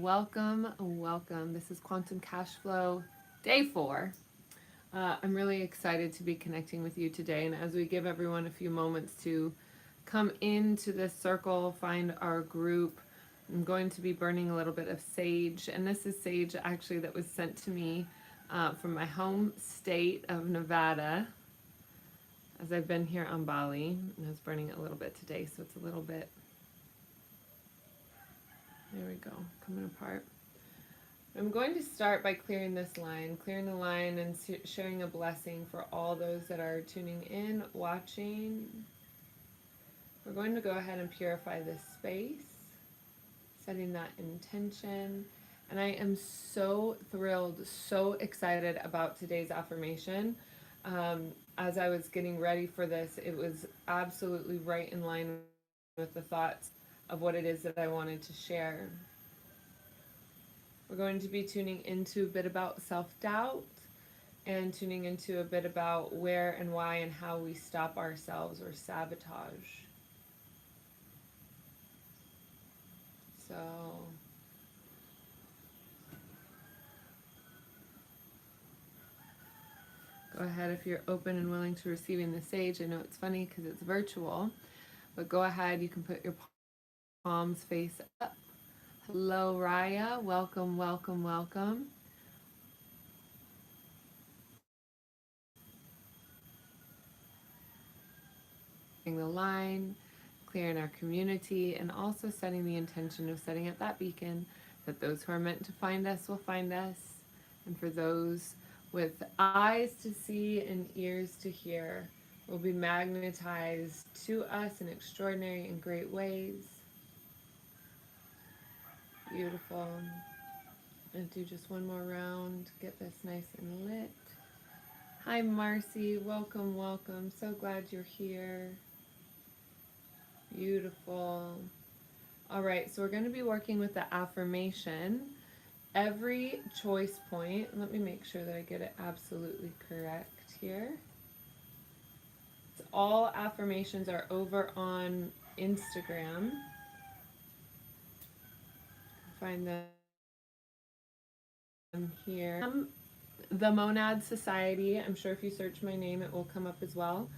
welcome. This is Quantum Cashflow, day 4. I'm really excited to be connecting with you today, and as we give everyone a few moments to come into this circle, find our group, I'm going to be burning a little bit of sage, and this is sage actually that was sent to me from my home state of Nevada, as I've been here on Bali, and I was burning it a little bit today, so it's a little bit, there we go, coming apart. I'm going to start by clearing the line and sharing a blessing for all those that are tuning in, watching. We're going to go ahead and purify this space, setting that intention. And I am so thrilled, so excited about today's affirmation. As I was getting ready for this, it was absolutely right in line with the thoughts of what it is that I wanted to share. We're going to be tuning into a bit about self-doubt and tuning into a bit about where and why and how we stop ourselves or sabotage. So go ahead if you're open and willing to receiving the sage. I know it's funny because it's virtual, but go ahead. You can put your palms face up. Hello, Raya. Welcome, welcome, welcome. The line, clearing our community, and also setting the intention of setting up that beacon that those who are meant to find us will find us, and for those with eyes to see and ears to hear will be magnetized to us in extraordinary and great ways. Beautiful. And do just one more round, get this nice and lit. Hi Marcy, welcome, welcome. So glad you're here. Beautiful. All right, so we're going to be working with the affirmation. Every choice point, let me make sure that I get it absolutely correct here. So all affirmations are over on Instagram. Find them here. The Monad Society, I'm sure if you search my name it will come up as well.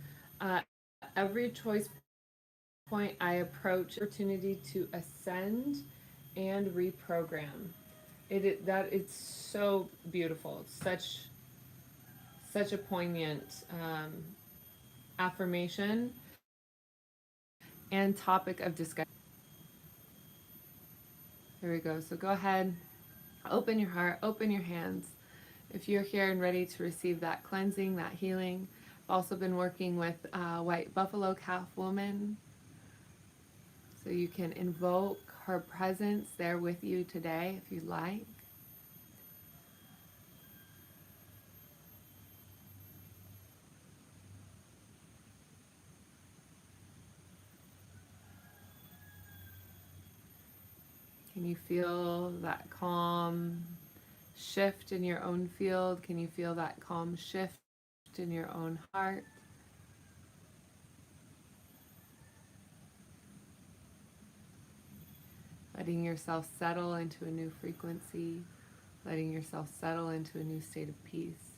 Every choice point I approach opportunity to ascend and reprogram. It's so beautiful. It's such a poignant affirmation and topic of discussion. There we go. So go ahead, open your heart, open your hands. If you're here and ready to receive that cleansing, that healing, I've also been working with White Buffalo Calf Woman. So you can invoke her presence there with you today if you'd like. Can you feel that calm shift in your own field? Can you feel that calm shift in your own heart? Letting yourself settle into a new frequency, letting yourself settle into a new state of peace.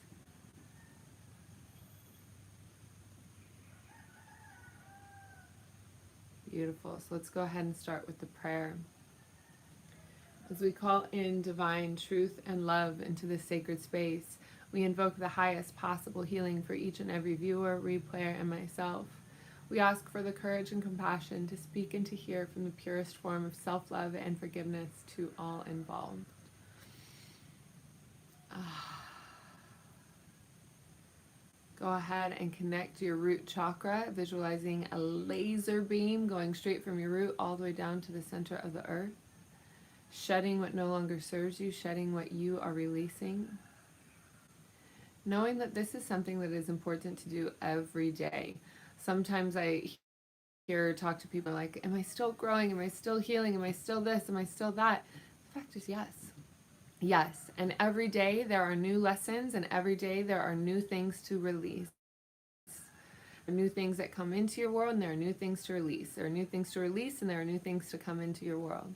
Beautiful. So let's go ahead and start with the prayer. As we call in divine truth and love into this sacred space, we invoke the highest possible healing for each and every viewer, replayer, and myself. We ask for the courage and compassion to speak and to hear from the purest form of self-love and forgiveness to all involved. Go ahead and connect your root chakra, visualizing a laser beam going straight from your root all the way down to the center of the earth. Shedding what no longer serves you, shedding what you are releasing. Knowing that this is something that is important to do every day. Sometimes I talk to people like, am I still growing? Am I still healing? Am I still this? Am I still that? The fact is yes. Yes. And every day there are new lessons, and every day there are new things to release. There are new things that come into your world, and there are new things to release. There are new things to release, and there are new things to come into your world.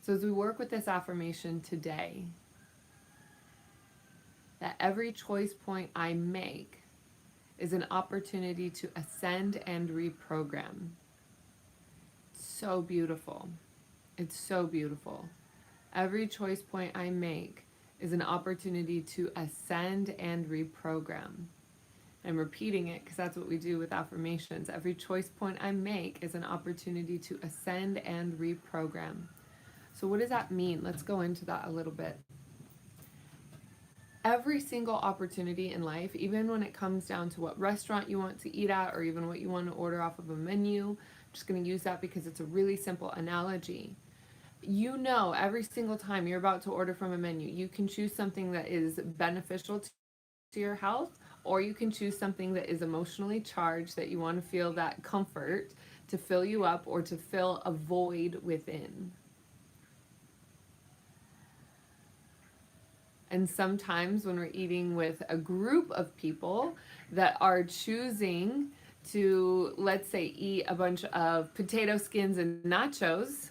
So as we work with this affirmation today, that every choice point I make is an opportunity to ascend and reprogram. So beautiful. It's so beautiful. Every choice point I make is an opportunity to ascend and reprogram. I'm repeating it because that's what we do with affirmations. Every choice point I make is an opportunity to ascend and reprogram. So what does that mean? Let's go into that a little bit. Every single opportunity in life, even when it comes down to what restaurant you want to eat at or even what you want to order off of a menu, I'm just going to use that because it's a really simple analogy. You know, every single time you're about to order from a menu, you can choose something that is beneficial to your health, or you can choose something that is emotionally charged, that you want to feel that comfort to fill you up or to fill a void within. And sometimes when we're eating with a group of people that are choosing to, let's say, eat a bunch of potato skins and nachos,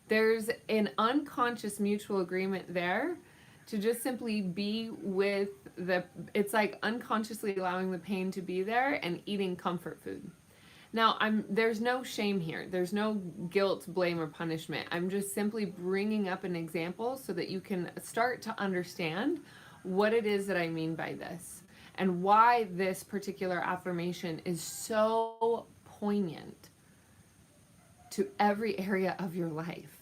there's an unconscious mutual agreement there to just simply be with it's like unconsciously allowing the pain to be there and eating comfort food. Now, there's no shame here. There's no guilt, blame, or punishment. I'm just simply bringing up an example so that you can start to understand what it is that I mean by this and why this particular affirmation is so poignant to every area of your life.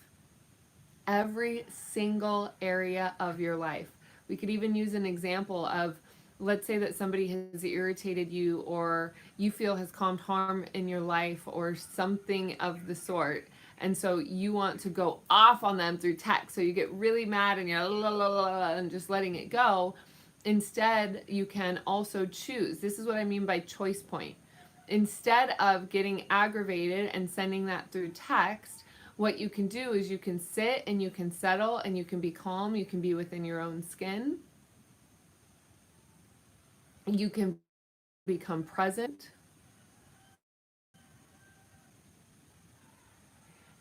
Every single area of your life. We could even use an example of, let's say that somebody has irritated you or you feel has caused harm in your life or something of the sort. And so you want to go off on them through text. So you get really mad and you're la, la, la, la, and just letting it go. Instead, you can also choose. This is what I mean by choice point. Instead of getting aggravated and sending that through text, what you can do is you can sit and you can settle and you can be calm. You can be within your own skin. You can become present.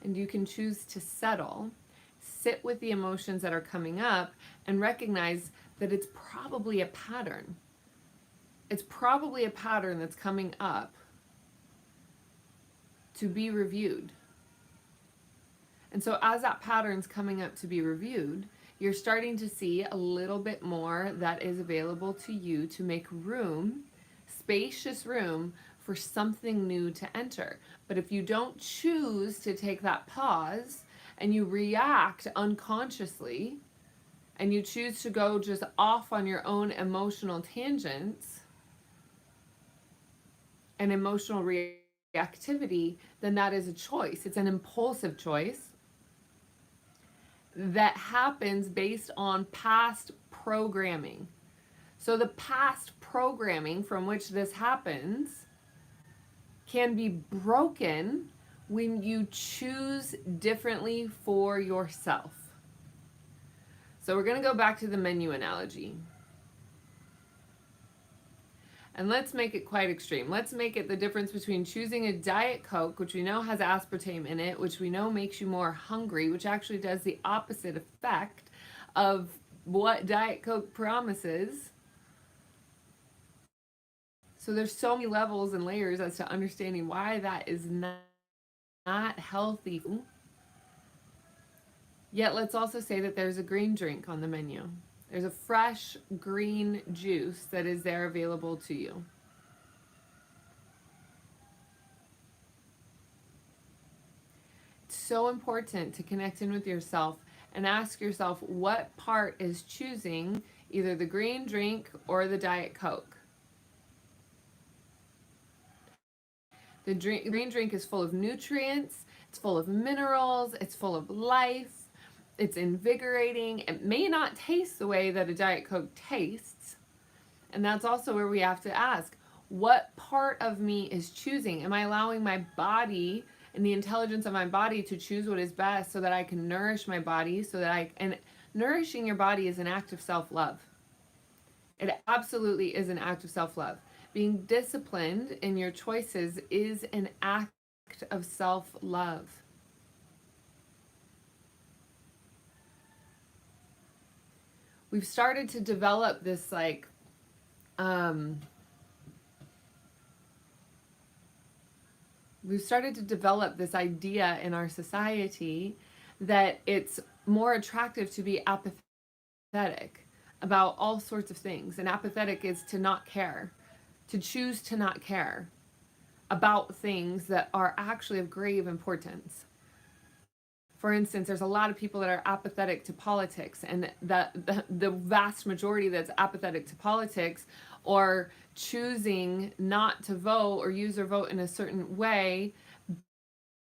And you can choose to settle, sit with the emotions that are coming up, and recognize that it's probably a pattern. It's probably a pattern that's coming up to be reviewed. And so as that pattern's coming up to be reviewed, you're starting to see a little bit more that is available to you to make room, spacious room, for something new to enter. But if you don't choose to take that pause and you react unconsciously and you choose to go just off on your own emotional tangents and emotional reactivity, then that is a choice. It's an impulsive choice that happens based on past programming. So the past programming from which this happens can be broken when you choose differently for yourself. So we're going to go back to the menu analogy. And let's make it quite extreme. Let's make it the difference between choosing a Diet Coke, which we know has aspartame in it, which we know makes you more hungry, which actually does the opposite effect of what Diet Coke promises. So there's so many levels and layers as to understanding why that is not healthy. Yet let's also say that there's a green drink on the menu. There's a fresh green juice that is there available to you. It's so important to connect in with yourself and ask yourself what part is choosing either the green drink or the Diet Coke. The green drink is full of nutrients, it's full of minerals, it's full of life, it's invigorating. It may not taste the way that a Diet Coke tastes. And that's also where we have to ask, what part of me is choosing? Am I allowing my body and the intelligence of my body to choose what is best so that I can nourish my body, and nourishing your body is an act of self-love. It absolutely is an act of self-love. Being disciplined in your choices is an act of self-love. we've started to develop this like we've started to develop this idea in our society that it's more attractive to be apathetic about all sorts of things. And apathetic is to not care, to choose to not care about things that are actually of grave importance. For instance, there's a lot of people that are apathetic to politics, and the vast majority that's apathetic to politics or choosing not to vote or use their vote in a certain way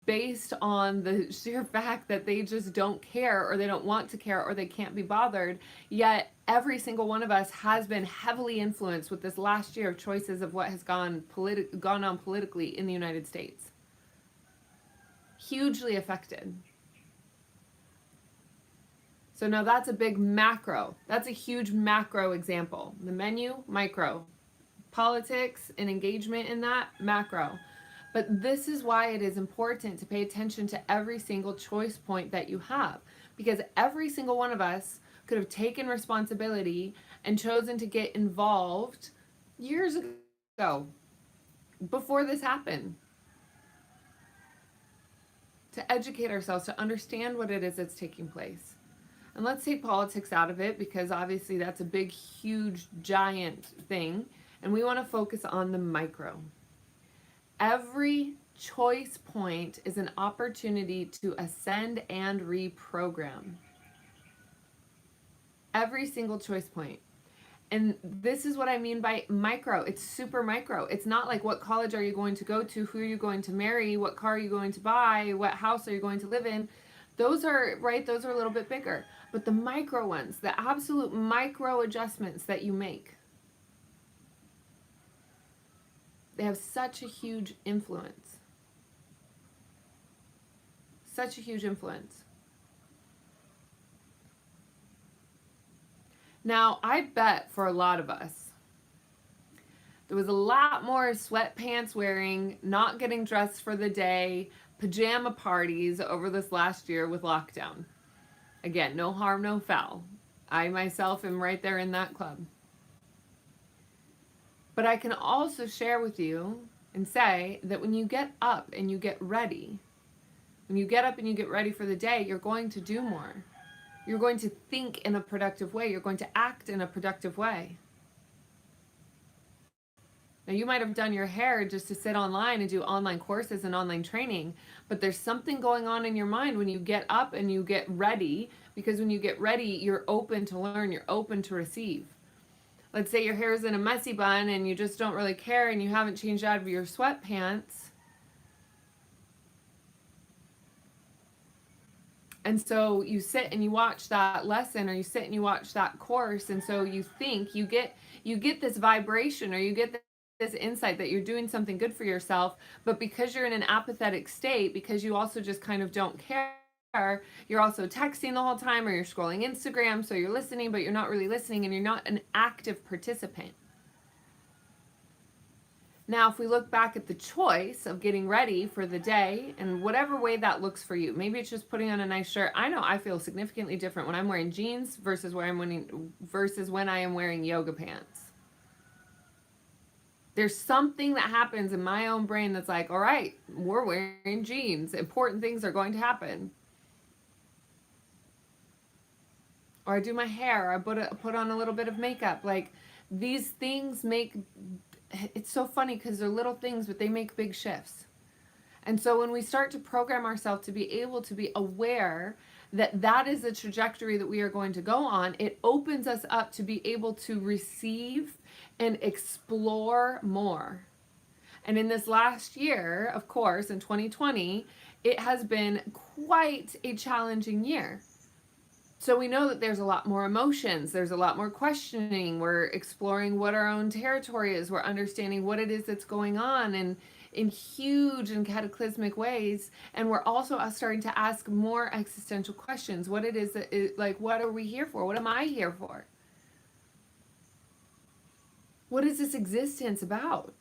based on the sheer fact that they just don't care, or they don't want to care, or they can't be bothered. Yet every single one of us has been heavily influenced with this last year of choices of what has gone on politically in the United States. Hugely affected. So now that's a big macro. That's a huge macro example. The menu, micro. Politics and engagement in that, macro. But this is why it is important to pay attention to every single choice point that you have. Because every single one of us could have taken responsibility and chosen to get involved years ago, before this happened. To educate ourselves, to understand what it is that's taking place. And let's take politics out of it, because obviously that's a big, huge, giant thing. And we want to focus on the micro. Every choice point is an opportunity to ascend and reprogram. Every single choice point. And this is what I mean by micro. It's super micro. It's not like what college are you going to go to, who are you going to marry, what car are you going to buy, what house are you going to live in. Those are, right, those are a little bit bigger. But the micro ones, the absolute micro adjustments that you make, they have such a huge influence. Such a huge influence. Now, I bet for a lot of us, there was a lot more sweatpants wearing, not getting dressed for the day, pajama parties over this last year with lockdown. Again, no harm, no foul. I myself am right there in that club. But I can also share with you and say that when you get up and you get ready, when you get up and you get ready for the day, you're going to do more. You're going to think in a productive way. You're going to act in a productive way. Now, you might have done your hair just to sit online and do online courses and online training, but there's something going on in your mind when you get up and you get ready, because when you get ready, you're open to learn, you're open to receive. Let's say your hair is in a messy bun and you just don't really care and you haven't changed out of your sweatpants. And so you sit and you watch that lesson, or you sit and you watch that course, and so you think you get this vibration, or you get this insight that you're doing something good for yourself, but because you're in an apathetic state, because you also just kind of don't care, you're also texting the whole time, or you're scrolling Instagram, so you're listening, but you're not really listening, and you're not an active participant. Now, if we look back at the choice of getting ready for the day, and whatever way that looks for you, maybe it's just putting on a nice shirt. I know I feel significantly different when I'm wearing jeans versus when I am wearing yoga pants. There's something that happens in my own brain that's like, all right, we're wearing jeans. Important things are going to happen. Or I do my hair, I put on a little bit of makeup. Like, these things make, it's so funny because they're little things, but they make big shifts. And so when we start to program ourselves to be able to be aware that that is the trajectory that we are going to go on, it opens us up to be able to receive and explore more. And in this last year, of course, in 2020, it has been quite a challenging year. So we know that there's a lot more emotions, there's a lot more questioning, we're exploring what our own territory is, we're understanding what it is that's going on, and in huge and cataclysmic ways, and we're also starting to ask more existential questions. What it is that like, what are we here for? What am I here for? What is this existence about?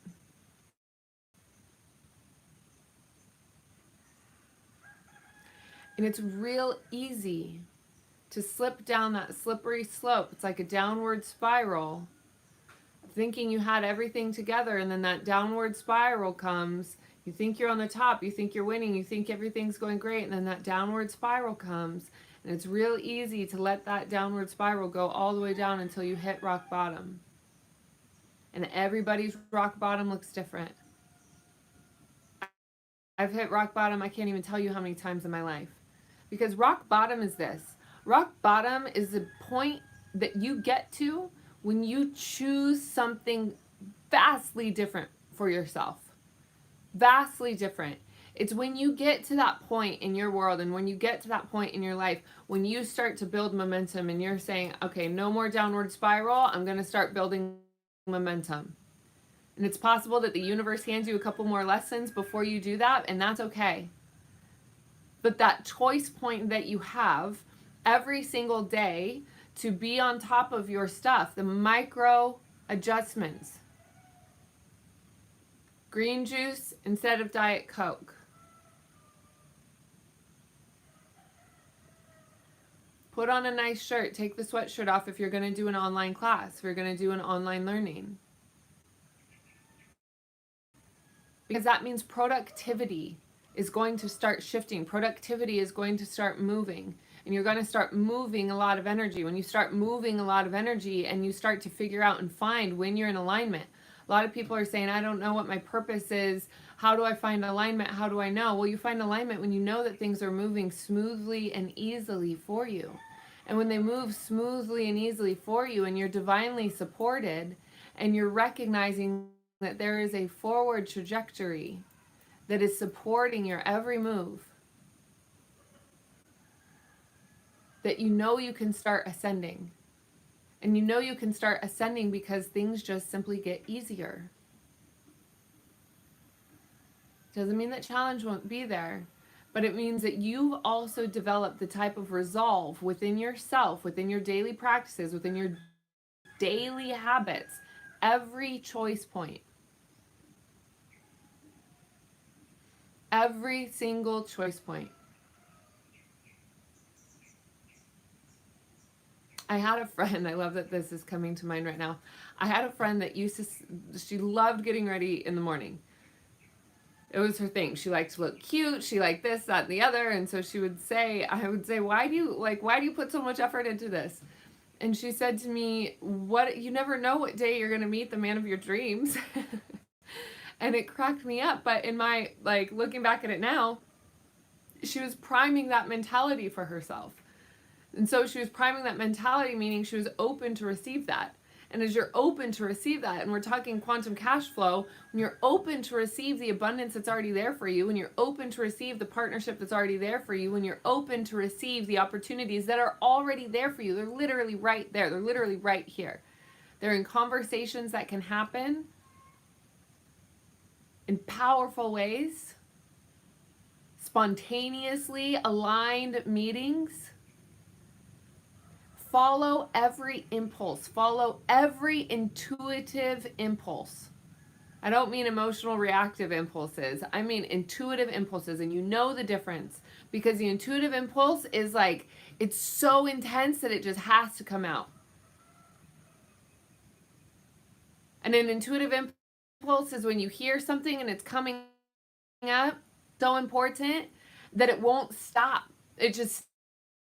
And it's real easy to slip down that slippery slope. It's like a downward spiral, thinking you had everything together, and then that downward spiral comes. You think you're on the top, you think you're winning, you think everything's going great, and then that downward spiral comes, and it's real easy to let that downward spiral go all the way down until you hit rock bottom. And everybody's rock bottom looks different. I've hit rock bottom, I can't even tell you how many times in my life. Because rock bottom is this. Rock bottom is the point that you get to when you choose something vastly different for yourself. Vastly different. It's when you get to that point in your world, and when you get to that point in your life, when you start to build momentum and you're saying, okay, no more downward spiral, I'm going to start building momentum. And it's possible that the universe hands you a couple more lessons before you do that, and that's okay. But that choice point that you have every single day to be on top of your stuff, the micro adjustments. Green juice instead of Diet Coke. Put on a nice shirt. Take the sweatshirt off if you're going to do an online class, if you're going to do an online learning. Because that means productivity is going to start shifting. Productivity is going to start moving. And you're going to start moving a lot of energy. When you start moving a lot of energy and you start to figure out and find when you're in alignment. A lot of people are saying, I don't know what my purpose is. How do I find alignment? How do I know? Well, you find alignment when you know that things are moving smoothly and easily for you. And when they move smoothly and easily for you, and you're divinely supported, and you're recognizing that there is a forward trajectory that is supporting your every move, that you know you can start ascending. And you know you can start ascending because things just simply get easier. Doesn't mean that challenge won't be there, but it means that you've also developed the type of resolve within yourself, within your daily practices, within your daily habits, every choice point. Every single choice point. I had a friend, I love that this is coming to mind right now. I had a friend that she loved getting ready in the morning. It was her thing. She liked to look cute. She liked this, that, and the other. And so I would say, why do you put so much effort into this? And she said to me, you never know what day you're going to meet the man of your dreams. And it cracked me up. But in my, looking back at it now, she was priming that mentality for herself. And so she was priming that mentality, meaning she was open to receive that. And as you're open to receive that, and we're talking quantum cash flow, when you're open to receive the abundance that's already there for you, when you're open to receive the partnership that's already there for you, when you're open to receive the opportunities that are already there for you, they're literally right there. They're literally right here. They're in conversations that can happen in powerful ways, spontaneously aligned meetings. Follow every impulse. Follow every intuitive impulse. I don't mean emotional reactive impulses. I mean intuitive impulses. And you know the difference. Because the intuitive impulse is it's so intense that it just has to come out. And an intuitive impulse is when you hear something and it's coming up so important that it won't stop. It just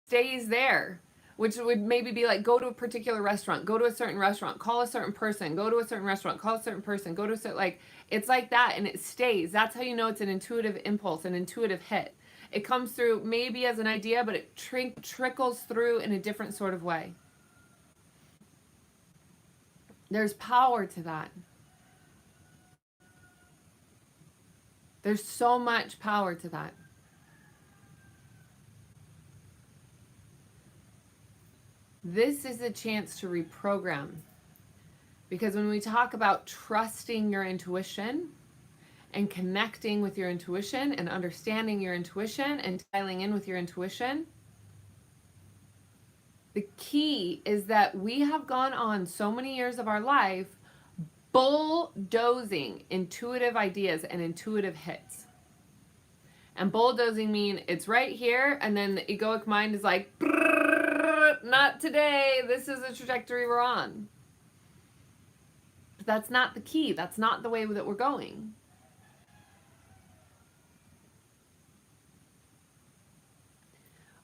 stays there. Which would maybe be go to a particular restaurant, go to a certain restaurant, call a certain person, go to a certain restaurant, call a certain person, go to a certain, it's like that, and it stays. That's how you know it's an intuitive impulse, an intuitive hit. It comes through maybe as an idea, but it trickles through in a different sort of way. There's power to that. There's so much power to that. This is a chance to reprogram. Because when we talk about trusting your intuition and connecting with your intuition and understanding your intuition and dialing in with your intuition, the key is that we have gone on so many years of our life bulldozing intuitive ideas and intuitive hits. And bulldozing mean it's right here, and then the egoic mind is not today. This is a trajectory we're on. But that's not the key. That's not the way that we're going.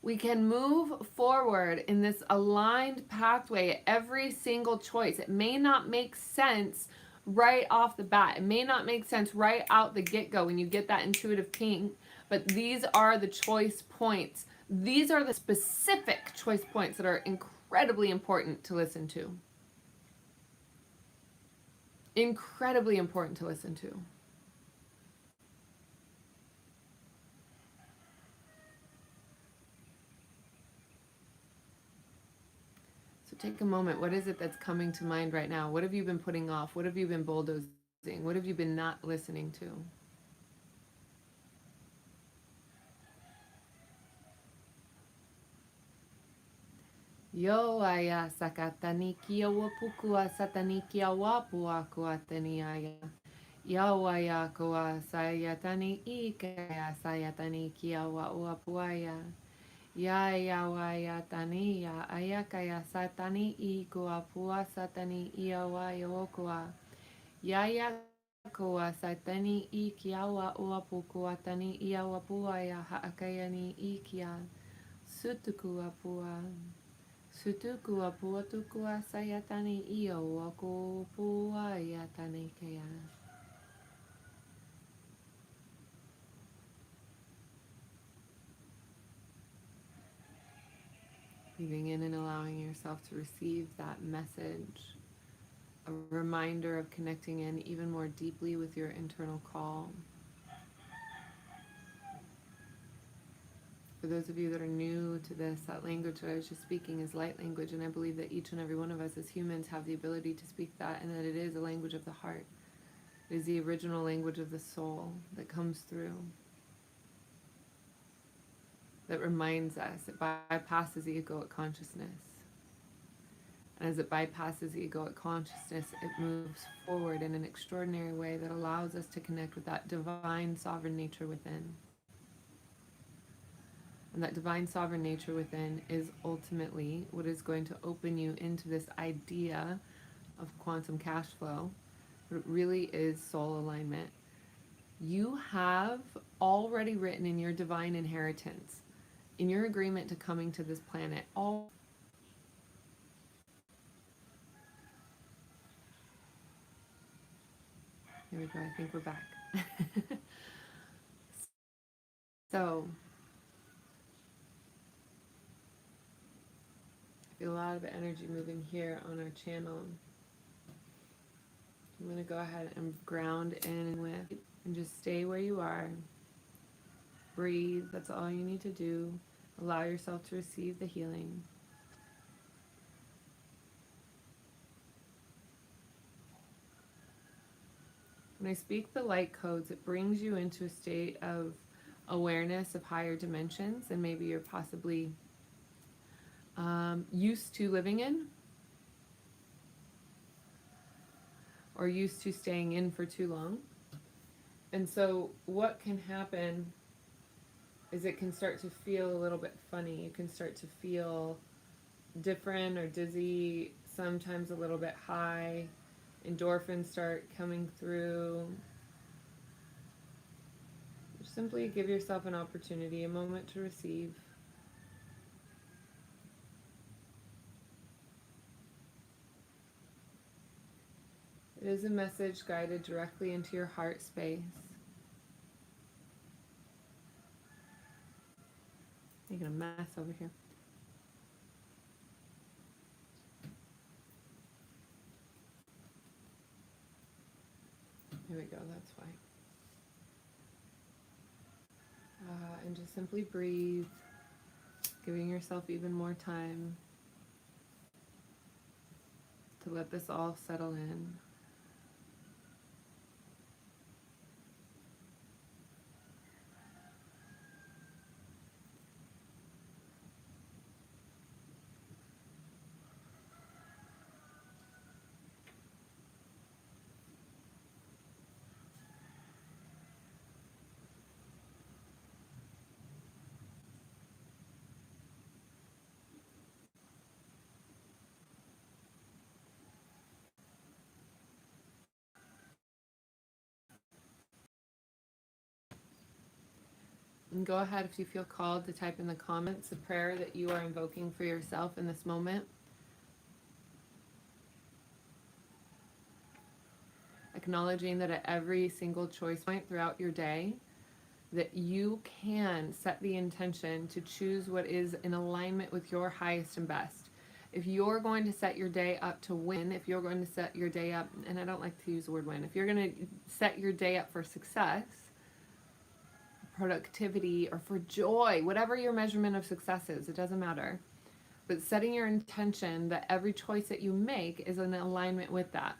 We can move forward in this aligned pathway at every single choice. It may not make sense right off the bat. It may not make sense right out the get-go when you get that intuitive ping, but these are the choice points. These are the specific choice points that are incredibly important to listen to. Incredibly important to listen to. So take a moment. What is it that's coming to mind right now? What have you been putting off? What have you been bulldozing? What have you been not listening to? Yo aya sakatani kia wapukua satani kia wapua kuatani aya. Yo aya koa sayatani ikaya sayatani kia wapuaya. Ya ya waya tani ya ayakaya satani I kuapua satani ia waya wokua. Ya ya koa satani I kia wa uapukua tani ia wapuaya haakayani ikia. Sutuku apua. Sutuku apua tukua sayatani iyo wako pua yatani kaya. Breathing in and allowing yourself to receive that message. A reminder of connecting in even more deeply with your internal call. For those of you that are new to this, that language that I was just speaking is light language, and I believe that each and every one of us as humans have the ability to speak that, and that it is a language of the heart. It is the original language of the soul that comes through, that reminds us, it bypasses the egoic consciousness. And as it bypasses the egoic consciousness, it moves forward in an extraordinary way that allows us to connect with that divine sovereign nature within. And that divine sovereign nature within is ultimately what is going to open you into this idea of quantum cash flow. But it really is soul alignment. You have already written in your divine inheritance, in your agreement to coming to this planet, Here we go, I think we're back. So, I feel a lot of energy moving here on our channel. I'm going to go ahead and ground in with, and just stay where you are. Breathe, that's all you need to do. Allow yourself to receive the healing. When I speak the light codes, it brings you into a state of awareness of higher dimensions than maybe you're possibly used to living in, or used to staying in for too long. And so what can happen is it can start to feel a little bit funny. You can start to feel different or dizzy, sometimes a little bit high. Endorphins start coming through. Just simply give yourself an opportunity, a moment to receive. It is a message guided directly into your heart space. Making a mess over here. Here we go, that's fine. And just simply breathe, giving yourself even more time to let this all settle in. And go ahead, if you feel called, to type in the comments the prayer that you are invoking for yourself in this moment. Acknowledging that at every single choice point throughout your day, that you can set the intention to choose what is in alignment with your highest and best. If you're going to set your day up to win, if you're going to set your day up, and I don't like to use the word win, if you're going to set your day up for success, productivity, or for joy, whatever your measurement of success is, it doesn't matter. But setting your intention that every choice that you make is in alignment with that.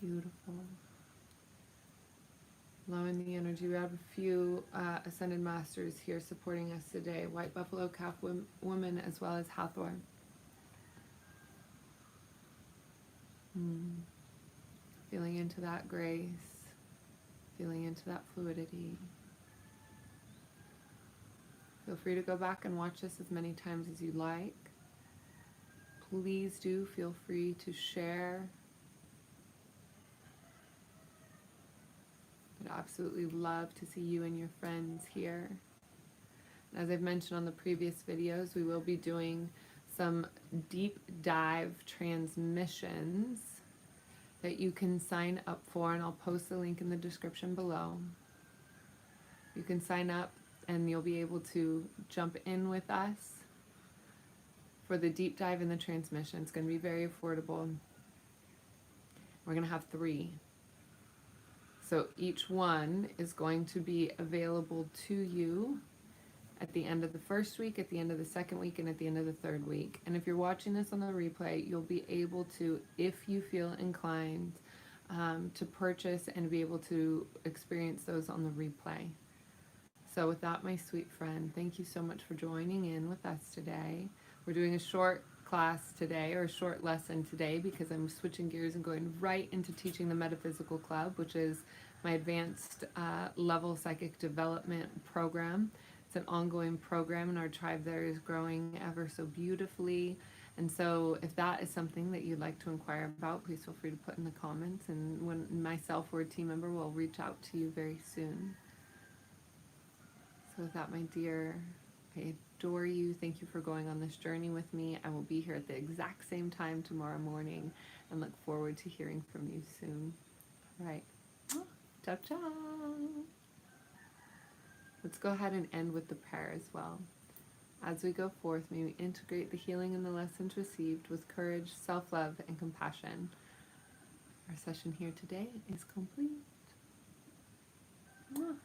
Beautiful. Allowing the energy. We have a few Ascended Masters here supporting us today. White Buffalo Calf Woman, as well as Hathor. Feeling into that grace. Feeling into that fluidity. Feel free to go back and watch this as many times as you like. Please do feel free to share. I'd absolutely love to see you and your friends here. And as I've mentioned on the previous videos, we will be doing some deep dive transmissions that you can sign up for, and I'll post the link in the description below. You can sign up and you'll be able to jump in with us for the deep dive in the transmission. It's going to be very affordable. We're going to have 3. So each one is going to be available to you at the end of the first week, at the end of the second week, and at the end of the third week. And if you're watching this on the replay, you'll be able to, if you feel inclined, to purchase and be able to experience those on the replay. So with that, my sweet friend, thank you so much for joining in with us today. We're doing a short class today, or a short lesson today, because I'm switching gears and going right into teaching the Metaphysical Club, which is my advanced level psychic development program. It's an ongoing program, and our tribe there is growing ever so beautifully. And so if that is something that you'd like to inquire about, please feel free to put in the comments, and when myself or a team member will reach out to you very soon. So with that, my dear, I adore you. Thank you for going on this journey with me. I will be here at the exact same time tomorrow morning, and look forward to hearing from you soon. All right. Ciao, ciao. Let's go ahead and end with the prayer as well. As we go forth, may we integrate the healing and the lessons received with courage, self-love, and compassion. Our session here today is complete. Mwah.